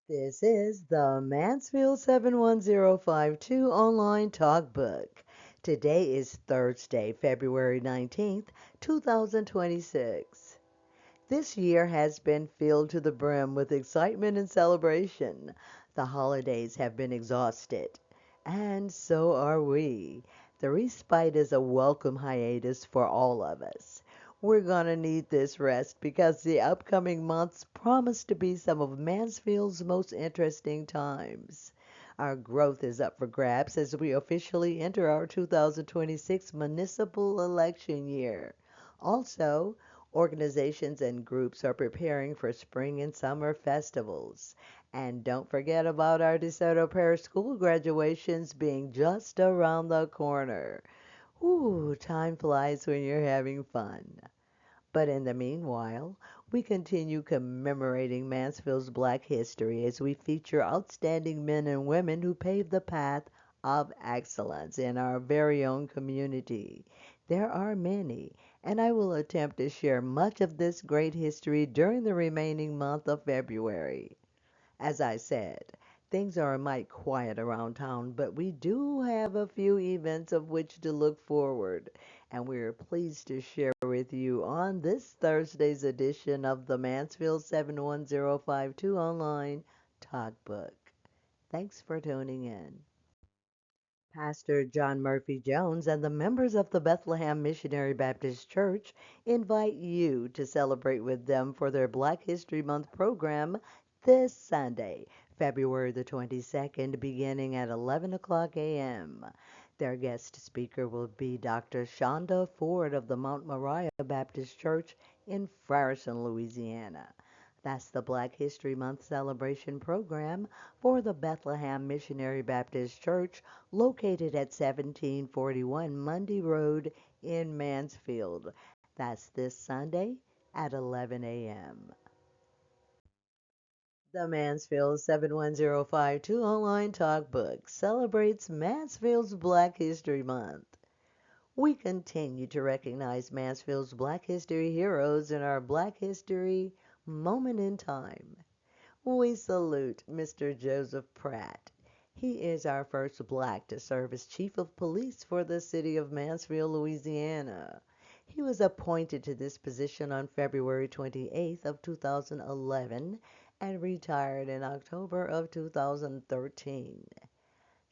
This is the Mansfield 71052 online talkbook. Today is Thursday, February 19th, 2026. This year has been filled to the brim with excitement and celebration. The holidays have been exhausted, and so are we. The respite is a welcome hiatus for all of us. We're gonna need this rest because the upcoming months promise to be some of Mansfield's most interesting times. Our growth is up for grabs as we officially enter our 2026 municipal election year. Also, organizations and groups are preparing for spring and summer festivals. And don't forget about our DeSoto Parish School graduations being just around the corner. Ooh, time flies when you're having fun. But in the meanwhile, we continue commemorating Mansfield's Black history as we feature outstanding men and women who paved the path of excellence in our very own community. There are many, and I will attempt to share much of this great history during the remaining month of February. As I said, things are a mite quiet around town, but we do have a few events of which to look forward, and we are pleased to share with you on this Thursday's edition of the Mansfield 71052 online talkbook. Thanks for tuning in. Pastor John Murphy Jones and the members of the Bethlehem Missionary Baptist Church invite you to celebrate with them for their Black History Month program this Sunday, February the 22nd, beginning at 11 o'clock a.m. Their guest speaker will be Dr. Shonda Ford of the Mount Moriah Baptist Church in Frierson, Louisiana. That's the Black History Month celebration program for the Bethlehem Missionary Baptist Church located at 1741 Mundy Road in Mansfield. That's this Sunday at 11 a.m. The Mansfield 71052 online talkbook celebrates Mansfield's Black History Month. We continue to recognize Mansfield's Black History heroes in our Black History Moment in Time. We salute Mr. Joseph Pratt. He is our first black to serve as Chief of Police for the city of Mansfield, Louisiana. He was appointed to this position on February 28th of 2011 and retired in October of 2013.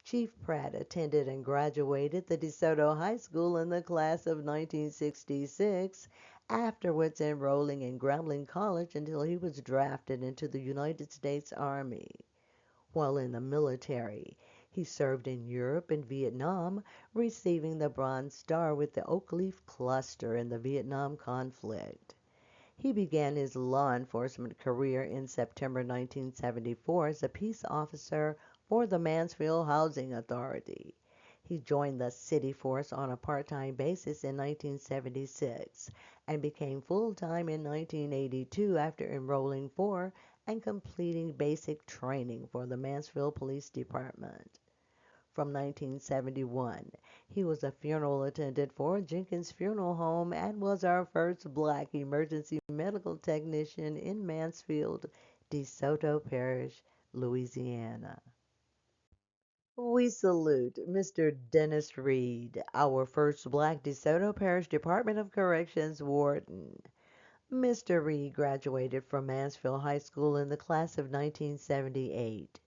Chief Pratt attended and graduated the DeSoto High School in the class of 1966, afterwards enrolling in Grambling College until he was drafted into the United States Army. While in the military, he served in Europe and Vietnam, receiving the Bronze Star with the Oak Leaf Cluster in the Vietnam conflict. He began his law enforcement career in September 1974 as a peace officer for the Mansfield Housing Authority. He joined the city force on a part-time basis in 1976 and became full-time in 1982 after enrolling for and completing basic training for the Mansfield Police Department. From 1971, he was a funeral attendant for Jenkins Funeral Home and was our first black emergency medical technician in Mansfield, DeSoto Parish, Louisiana. We salute Mr. Dennis Reed, our first black DeSoto Parish Department of Corrections warden. Mr. Reed graduated from Mansfield High School in the class of 1978.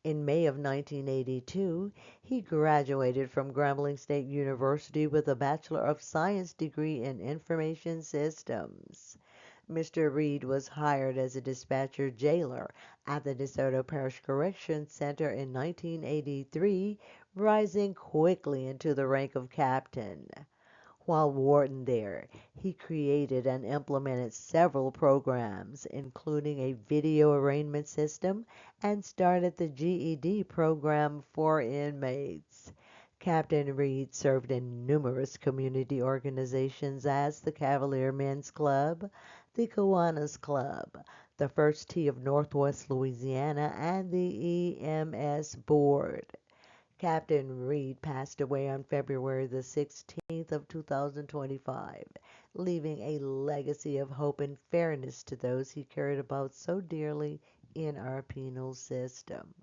In May of 1982, he graduated from Grambling State University with a Bachelor of Science degree in Information Systems. Mr. Reed was hired as a dispatcher jailer at the DeSoto Parish Correction Center in 1983, rising quickly into the rank of captain. While warden there, he created and implemented several programs, including a video arraignment system, and started the GED program for inmates. Captain Reed served in numerous community organizations as the Cavalier Men's Club, the Kiwanis Club, the First Tee of Northwest Louisiana, and the EMS Board. Captain Reed passed away on February the 16th of 2025, leaving a legacy of hope and fairness to those he cared about so dearly in our penal system.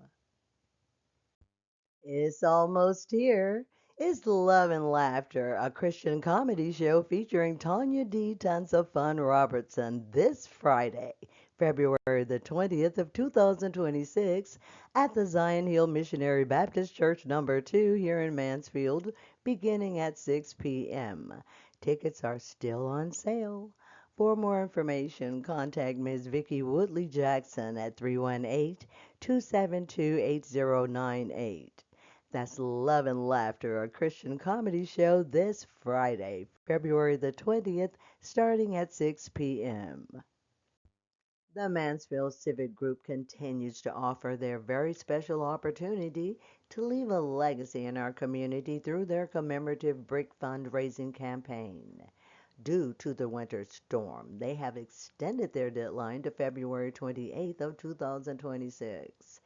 It's almost here. It's Love and Laughter, a Christian comedy show featuring Tanya D. Tons of Fun Robertson this Friday, February the 20th of 2026 at the Zion Hill Missionary Baptist Church number 2 here in Mansfield, beginning at 6 p.m. Tickets are still on sale. For more information, contact Ms. Vicki Woodley Jackson at 318-272-8098. That's Love and Laughter, a Christian comedy show this Friday, February the 20th, starting at 6 p.m. The Mansfield Civic Group continues to offer their very special opportunity to leave a legacy in our community through their commemorative brick fundraising campaign. Due to the winter storm, they have extended their deadline to February 28th of 2026.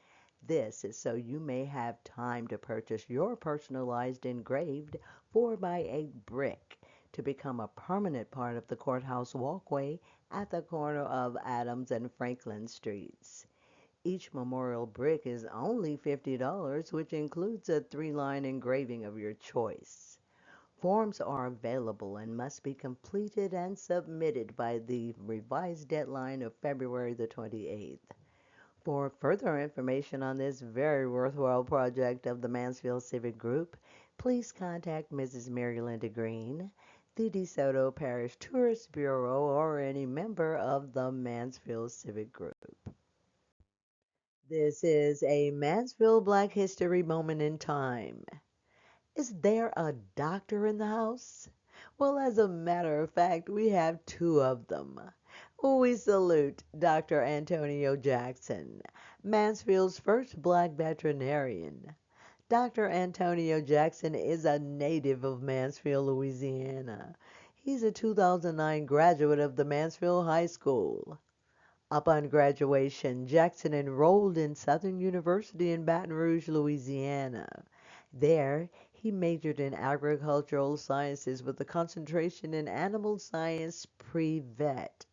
This is so you may have time to purchase your personalized engraved 4 by 8 brick to become a permanent part of the courthouse walkway at the corner of Adams and Franklin Streets. Each memorial brick is only $50, which includes a 3-line engraving of your choice. Forms are available and must be completed and submitted by the revised deadline of February the 28th. For further information on this very worthwhile project of the Mansfield Civic Group, please contact Mrs. Mary Linda Green, the DeSoto Parish Tourist Bureau, or any member of the Mansfield Civic Group. This is a Mansfield Black History moment in time. Is there a doctor in the house? Well, as a matter of fact, we have two of them. We salute Dr. Antonio Jackson, Mansfield's first black veterinarian. Dr. Antonio Jackson is a native of Mansfield, Louisiana. He's a 2009 graduate of the Mansfield High School. Upon graduation, Jackson enrolled in Southern University in Baton Rouge, Louisiana. There, he majored in agricultural sciences with a concentration in animal science pre-vet.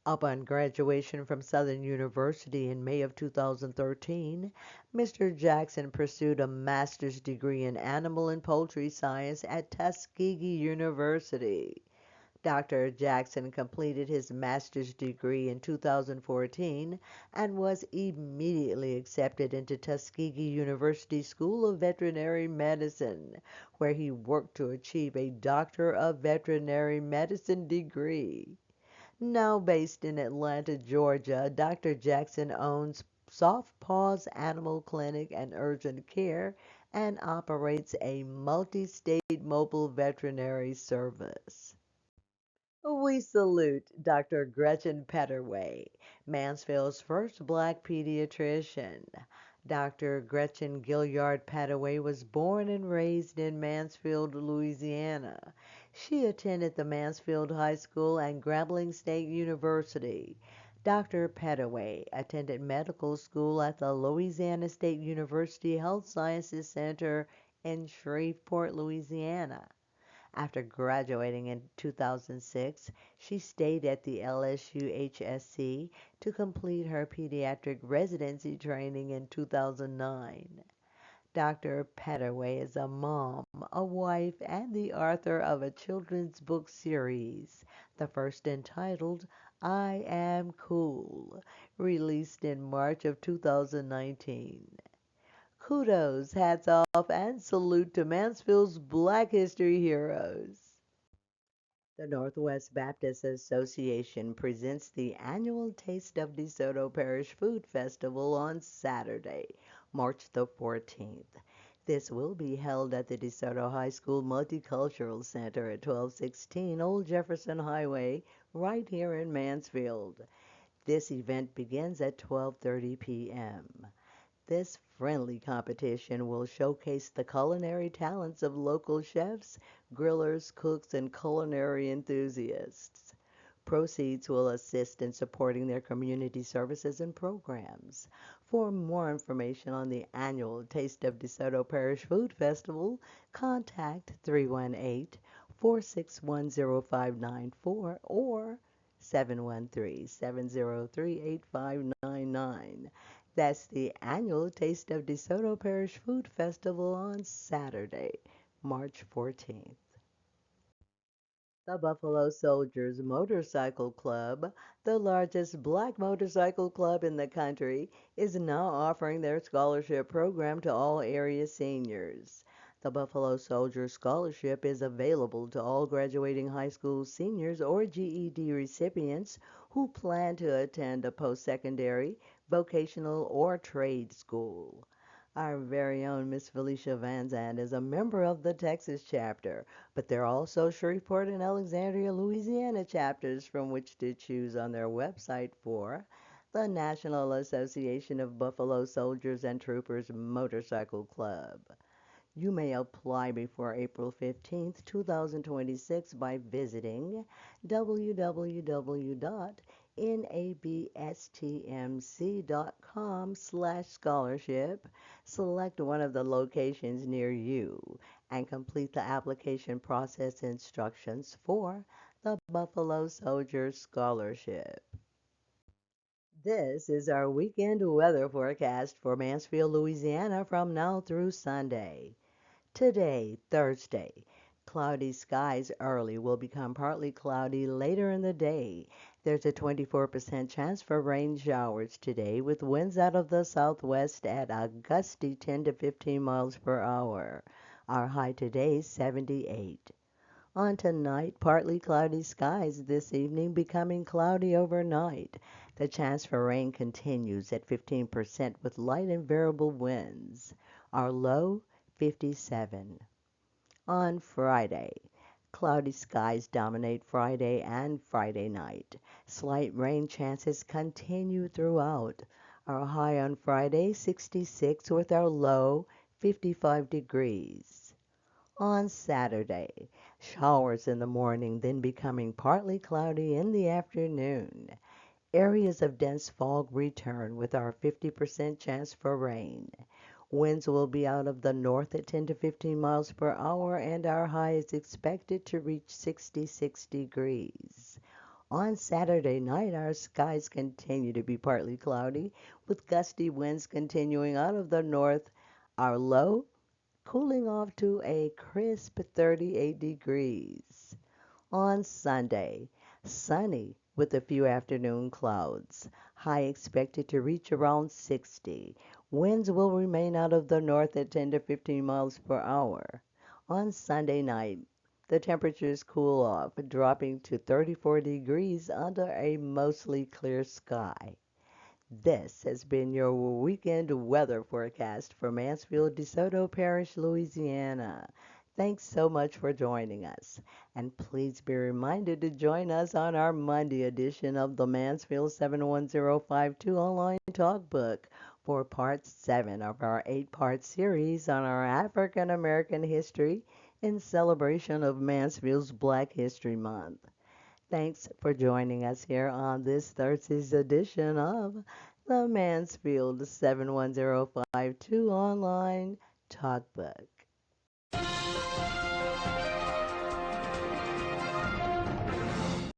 Upon graduation from Southern University in May of 2013, Mr. Jackson pursued a master's degree in animal and poultry science at Tuskegee University. Dr. Jackson completed his master's degree in 2014 and was immediately accepted into Tuskegee University School of Veterinary Medicine, where he worked to achieve a Doctor of Veterinary Medicine degree. Now based in Atlanta, Georgia, Dr. Jackson owns Soft Paws Animal Clinic and Urgent Care and operates a multi-state mobile veterinary service. We salute Dr. Gretchen Petterway, Mansfield's first black pediatrician. Dr. Gretchen Gilliard Petterway was born and raised in Mansfield, Louisiana. She attended the Mansfield High School and Grambling State University. Dr. Petterway attended medical school at the Louisiana State University Health Sciences Center in Shreveport, Louisiana. After graduating in 2006, she stayed at the LSU-HSC to complete her pediatric residency training in 2009. Dr. Petterway is a mom, a wife, and the author of a children's book series, the first entitled I Am Cool, released in March of 2019. Kudos, hats off, and salute to Mansfield's Black History heroes. The Northwest Baptist Association presents the annual Taste of DeSoto Parish Food Festival on Saturday, March the 14th. This will be held at the DeSoto High School Multicultural Center at 1216 Old Jefferson Highway, right here in Mansfield. This event begins at 12:30 p.m. This friendly competition will showcase the culinary talents of local chefs, grillers, cooks, and culinary enthusiasts. Proceeds will assist in supporting their community services and programs. For more information on the annual Taste of DeSoto Parish Food Festival, contact 318-461-0594 or 713-703-8599. That's the annual Taste of DeSoto Parish Food Festival on Saturday, March 14th. The Buffalo Soldiers Motorcycle Club, the largest black motorcycle club in the country, is now offering their scholarship program to all area seniors. The Buffalo Soldiers Scholarship is available to all graduating high school seniors or GED recipients who plan to attend a post-secondary, vocational, or trade school. Our very own Miss Felicia Van Zandt is a member of the Texas chapter, but there are also Shreveport and Alexandria, Louisiana chapters from which to choose on their website for the National Association of Buffalo Soldiers and Troopers Motorcycle Club. You may apply before April 15th, 2026 by visiting www.nabstmc.com/scholarship. Select one of the locations near you and complete the application process instructions for the Buffalo Soldiers Scholarship. This is our weekend weather forecast for Mansfield, Louisiana from now through Sunday. Today, Thursday, cloudy skies early will become partly cloudy later in the day. There's a 24% chance for rain showers today with winds out of the southwest at a gusty 10 to 15 miles per hour. Our high today, 78. On tonight, partly cloudy skies this evening, becoming cloudy overnight. The chance for rain continues at 15% with light and variable winds. Our low, 57. On Friday, cloudy skies dominate Friday and Friday night. Slight rain chances continue throughout. Our high on Friday, 66, with our low, 55 degrees. On Saturday, showers in the morning, then becoming partly cloudy in the afternoon. Areas of dense fog return with our 50% chance for rain. Winds will be out of the north at 10 to 15 miles per hour, and our high is expected to reach 66 degrees. On Saturday night, our skies continue to be partly cloudy, with gusty winds continuing out of the north. Our low cooling off to a crisp 38 degrees. On Sunday, sunny with a few afternoon clouds. High expected to reach around 60. Winds will remain out of the north at 10 to 15 miles per hour. On Sunday night, the temperatures cool off, dropping to 34 degrees under a mostly clear sky. This has been your weekend weather forecast for Mansfield, DeSoto Parish, Louisiana. Thanks so much for joining us. And please be reminded to join us on our Monday edition of the Mansfield 71052 online talkbook for part 7 of our 8-part series on our African American history in celebration of Mansfield's Black History Month. Thanks for joining us here on this Thursday's edition of the Mansfield 71052 online talkbook.